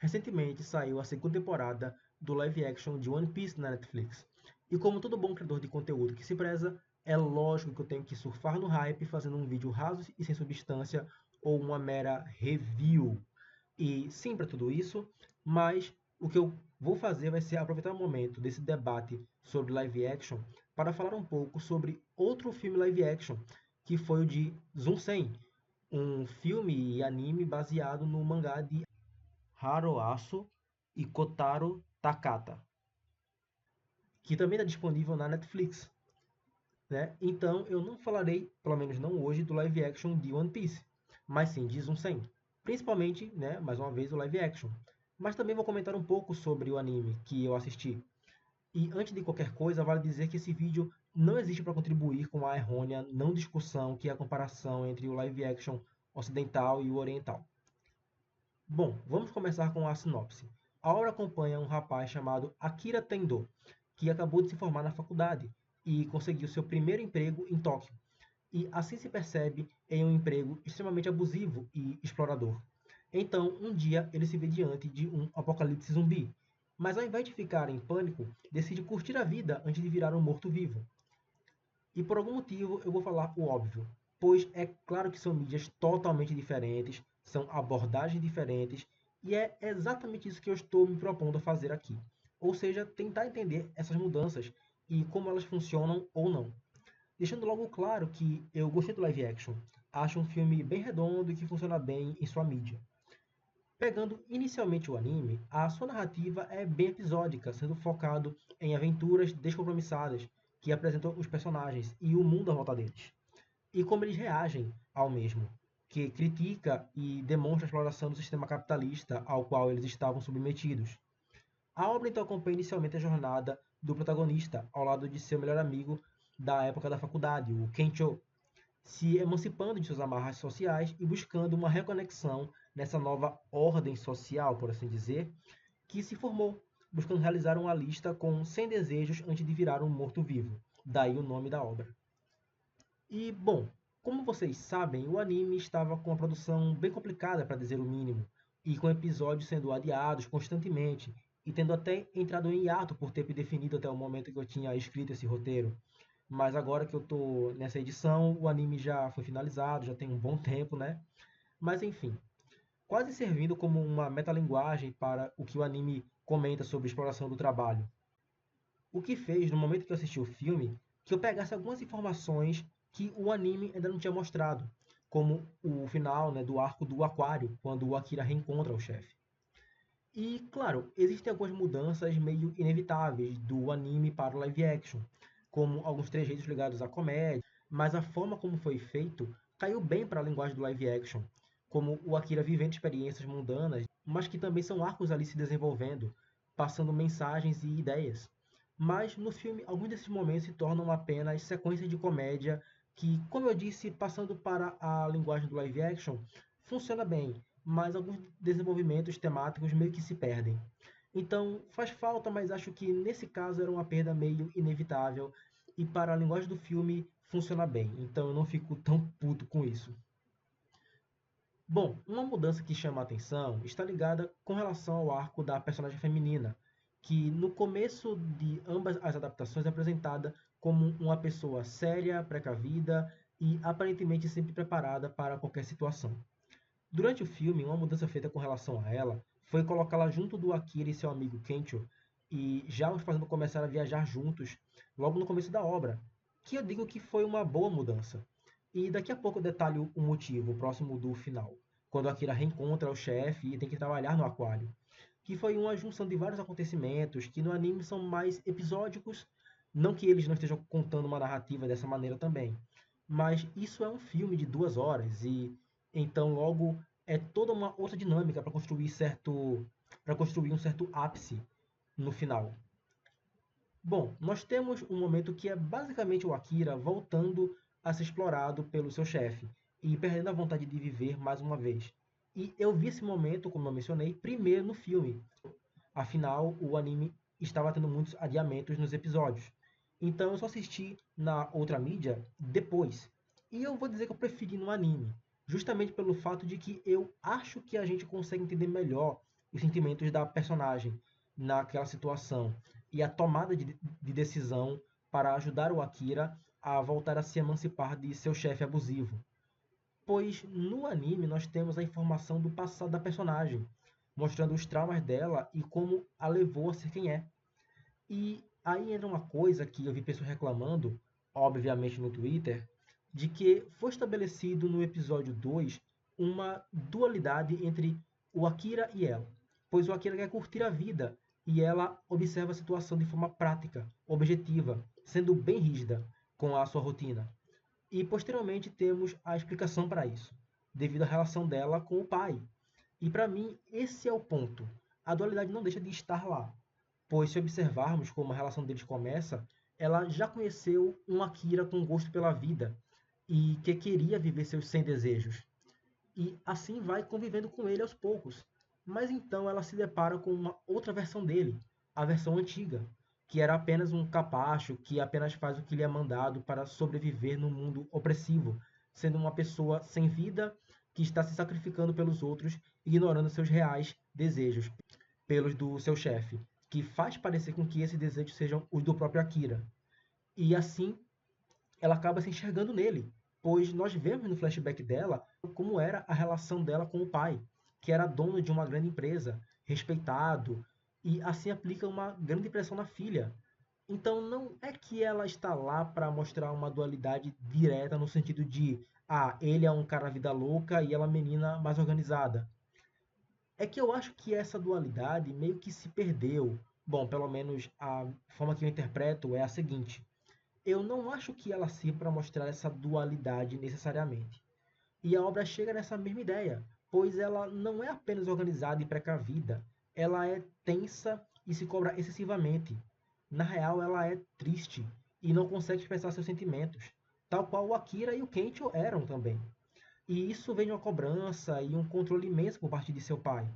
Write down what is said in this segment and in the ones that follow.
Recentemente saiu a segunda temporada do live action de One Piece na Netflix. E como todo bom criador de conteúdo que se preza, é lógico que eu tenho que surfar no hype fazendo um vídeo raso e sem substância ou uma mera review. E sim para tudo isso, mas o que eu vou fazer vai ser aproveitar o momento desse debate sobre live action para falar um pouco sobre outro filme live action, que foi o de Zunsen, um filme e anime baseado no mangá de Haruasu e Kotaro Takata, que também está disponível na Netflix, né? Então eu não falarei, pelo menos não hoje, do live action de One Piece, mas sim de Zunsen, principalmente, né, mais uma vez, o live action. Mas também vou comentar um pouco sobre o anime que eu assisti. E antes de qualquer coisa, vale dizer que esse vídeo não existe para contribuir com a errônea não discussão que é a comparação entre o live action ocidental e o oriental. Bom, vamos começar com a sinopse. A obra acompanha um rapaz chamado Akira Tendo, que acabou de se formar na faculdade e conseguiu seu primeiro emprego em Tóquio. E assim se percebe em um emprego extremamente abusivo e explorador. Então, um dia ele se vê diante de um apocalipse zumbi, mas ao invés de ficar em pânico, decide curtir a vida antes de virar um morto-vivo. E por algum motivo eu vou falar o óbvio, pois é claro que são mídias totalmente diferentes, são abordagens diferentes, e é exatamente isso que eu estou me propondo a fazer aqui. Ou seja, tentar entender essas mudanças e como elas funcionam ou não. Deixando logo claro que eu gostei do live action, acho um filme bem redondo e que funciona bem em sua mídia. Pegando inicialmente o anime, a sua narrativa é bem episódica, sendo focado em aventuras descompromissadas que apresentam os personagens e o mundo à volta deles, e como eles reagem ao mesmo, que critica e demonstra a exploração do sistema capitalista ao qual eles estavam submetidos. A obra então acompanha inicialmente a jornada do protagonista ao lado de seu melhor amigo da época da faculdade, o Kencho, se emancipando de suas amarras sociais e buscando uma reconexão nessa nova ordem social, por assim dizer, que se formou, buscando realizar uma lista com 100 desejos antes de virar um morto-vivo. Daí o nome da obra. E, bom, como vocês sabem, o anime estava com uma produção bem complicada, para dizer o mínimo, e com episódios sendo adiados constantemente, e tendo até entrado em hiato por tempo indefinido até o momento que eu tinha escrito esse roteiro. Mas agora que eu estou nessa edição, o anime já foi finalizado, já tem um bom tempo, né? Mas enfim, quase servindo como uma metalinguagem para o que o anime comenta sobre exploração do trabalho. O que fez, no momento que eu assisti o filme, que eu pegasse algumas informações que o anime ainda não tinha mostrado, como o final, né, do arco do aquário, quando o Akira reencontra o chefe. E, claro, existem algumas mudanças meio inevitáveis do anime para o live action, como alguns trejeitos ligados à comédia, mas a forma como foi feito caiu bem para a linguagem do live action, como o Akira vivendo experiências mundanas, mas que também são arcos ali se desenvolvendo, passando mensagens e ideias. Mas no filme, alguns desses momentos se tornam apenas sequências de comédia que, como eu disse, passando para a linguagem do live action, funciona bem, mas alguns desenvolvimentos temáticos meio que se perdem. Então faz falta, mas acho que nesse caso era uma perda meio inevitável e para a linguagem do filme funciona bem. Então eu não fico tão puto com isso. Bom, uma mudança que chama a atenção está ligada com relação ao arco da personagem feminina, que no começo de ambas as adaptações é apresentada como uma pessoa séria, precavida e aparentemente sempre preparada para qualquer situação. Durante o filme, uma mudança feita com relação a ela foi colocá-la junto do Akira e seu amigo Kencho, e já os fazendo começar a viajar juntos logo no começo da obra, que eu digo que foi uma boa mudança. E daqui a pouco eu detalho o motivo, próximo do final, quando Akira reencontra o chefe e tem que trabalhar no aquário, que foi uma junção de vários acontecimentos que no anime são mais episódicos, não que eles não estejam contando uma narrativa dessa maneira também, mas isso é um filme de 2 horas e então logo é toda uma outra dinâmica para construir um certo ápice no final. Bom, nós temos um momento que é basicamente o Akira voltando a ser explorado pelo seu chefe e perdendo a vontade de viver mais uma vez. E eu vi esse momento, como eu mencionei, primeiro no filme. Afinal, o anime estava tendo muitos adiamentos nos episódios. Então eu só assisti na outra mídia depois. E eu vou dizer que eu preferi no anime, justamente pelo fato de que eu acho que a gente consegue entender melhor os sentimentos da personagem naquela situação e a tomada de decisão para ajudar o Akira a voltar a se emancipar de seu chefe abusivo. Pois no anime nós temos a informação do passado da personagem, mostrando os traumas dela e como a levou a ser quem é. E aí entra uma coisa que eu vi pessoas reclamando, obviamente no Twitter, de que foi estabelecido no episódio 2 uma dualidade entre o Akira e ela. Pois o Akira quer curtir a vida e ela observa a situação de forma prática, objetiva, sendo bem rígida com a sua rotina. E posteriormente temos a explicação para isso, devido à relação dela com o pai. E para mim, esse é o ponto. A dualidade não deixa de estar lá, pois se observarmos como a relação deles começa, ela já conheceu um Akira com gosto pela vida e que queria viver seus 100 desejos. E assim vai convivendo com ele aos poucos. Mas então ela se depara com uma outra versão dele, a versão antiga, que era apenas um capacho que apenas faz o que lhe é mandado para sobreviver num mundo opressivo, sendo uma pessoa sem vida que está se sacrificando pelos outros, ignorando seus reais desejos, pelos do seu chefe, que faz parecer com que esses desejos sejam os do próprio Akira. E assim ela acaba se enxergando nele, pois nós vemos no flashback dela como era a relação dela com o pai, que era dono de uma grande empresa, respeitado, e assim aplica uma grande pressão na filha. Então não é que ela está lá para mostrar uma dualidade direta no sentido de ele é um cara vida louca e ela é uma menina mais organizada. É que eu acho que essa dualidade meio que se perdeu. Bom, pelo menos a forma que eu interpreto é a seguinte: eu não acho que ela sirva para mostrar essa dualidade necessariamente. E a obra chega nessa mesma ideia, pois ela não é apenas organizada e precavida, ela é tensa e se cobra excessivamente. Na real, ela é triste e não consegue expressar seus sentimentos, tal qual o Akira e o Kencho eram também. E isso vem de uma cobrança e um controle imenso por parte de seu pai.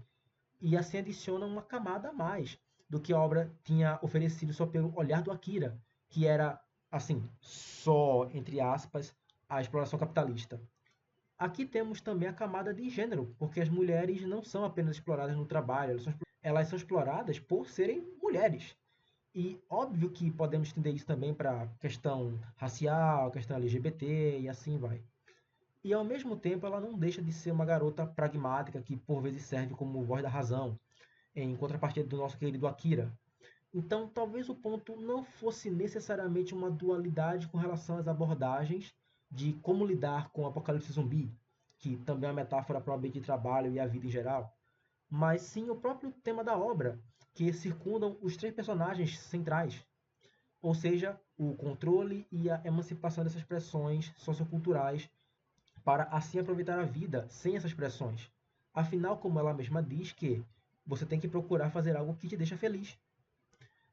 E assim adiciona uma camada a mais do que a obra tinha oferecido só pelo olhar do Akira, que era, assim, só, entre aspas, a exploração capitalista. Aqui temos também a camada de gênero, porque as mulheres não são apenas exploradas no trabalho, elas são exploradas por serem mulheres. E óbvio que podemos estender isso também para questão racial, questão LGBT e assim vai. E ao mesmo tempo ela não deixa de ser uma garota pragmática que por vezes serve como voz da razão, em contrapartida do nosso querido Akira. Então talvez o ponto não fosse necessariamente uma dualidade com relação às abordagens de como lidar com o apocalipse zumbi, que também é uma metáfora para o ambiente de trabalho e a vida em geral, mas sim o próprio tema da obra, que circundam os três personagens centrais, ou seja, o controle e a emancipação dessas pressões socioculturais para assim aproveitar a vida sem essas pressões. Afinal, como ela mesma diz, que você tem que procurar fazer algo que te deixa feliz.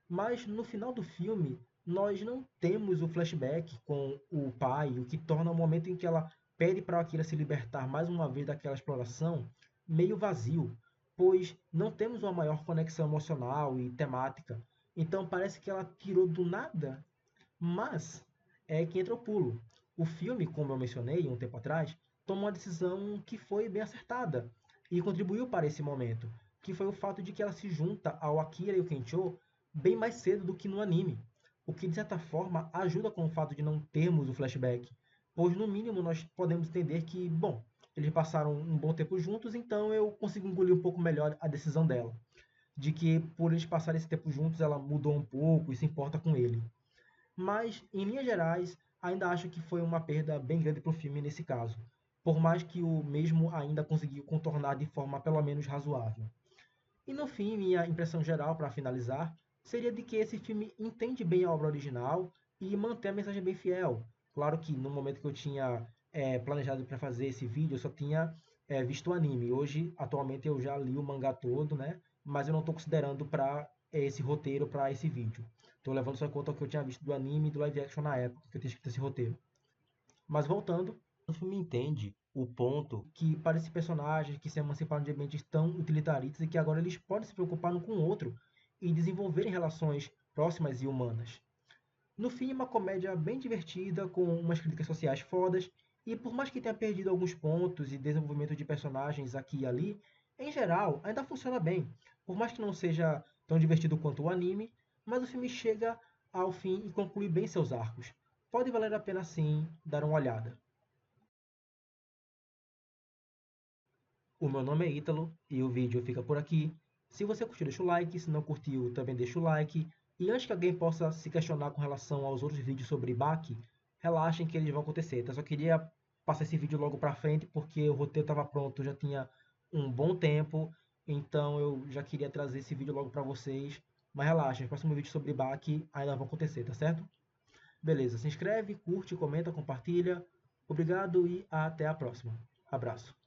Mas no final do filme, nós não temos o flashback com o pai, o que torna o momento em que ela pede para Akira se libertar mais uma vez daquela exploração meio vazio, pois não temos uma maior conexão emocional e temática. Então parece que ela tirou do nada, mas é que entra o pulo. O filme, como eu mencionei um tempo atrás, tomou uma decisão que foi bem acertada e contribuiu para esse momento, que foi o fato de que ela se junta ao Akira e o Kencho bem mais cedo do que no anime, o que de certa forma ajuda com o fato de não termos o flashback, pois no mínimo nós podemos entender que, bom, eles passaram um bom tempo juntos, então eu consigo engolir um pouco melhor a decisão dela, de que por eles passarem esse tempo juntos ela mudou um pouco e se importa com ele. Mas, em linhas gerais, ainda acho que foi uma perda bem grande para o filme nesse caso, por mais que o mesmo ainda conseguiu contornar de forma pelo menos razoável. E no fim, minha impressão geral, para finalizar, seria de que esse filme entende bem a obra original e mantém a mensagem bem fiel. Claro que no momento que eu tinha planejado para fazer esse vídeo, eu só tinha visto o anime. Hoje, atualmente, eu já li o mangá todo, né? Mas eu não estou considerando para esse roteiro para esse vídeo. Estou levando só em conta o que eu tinha visto do anime e do live action na época que eu tinha escrito esse roteiro. Mas voltando, o filme entende o ponto que para esses personagens que se emanciparam de ambientes tão utilitaristas e que agora eles podem se preocupar um com o outro e desenvolverem relações próximas e humanas. No fim, é uma comédia bem divertida, com umas críticas sociais fodas, e por mais que tenha perdido alguns pontos e desenvolvimento de personagens aqui e ali, Em geral, ainda funciona bem, por mais que não seja tão divertido quanto o anime, mas o filme chega ao fim e conclui bem seus arcos. Pode valer a pena sim dar uma olhada. O meu nome é Ítalo e o vídeo fica por aqui. Se você curtiu, deixa o like. Se não curtiu, também deixa o like. E antes que alguém possa se questionar com relação aos outros vídeos sobre Baki, relaxem que eles vão acontecer. Então, eu só queria passar esse vídeo logo pra frente porque o roteiro estava pronto, já tinha um bom tempo. Então eu já queria trazer esse vídeo logo pra vocês. Mas relaxem, o próximo vídeo sobre Baki ainda vão acontecer, tá certo? Beleza, se inscreve, curte, comenta, compartilha. Obrigado e até a próxima. Abraço.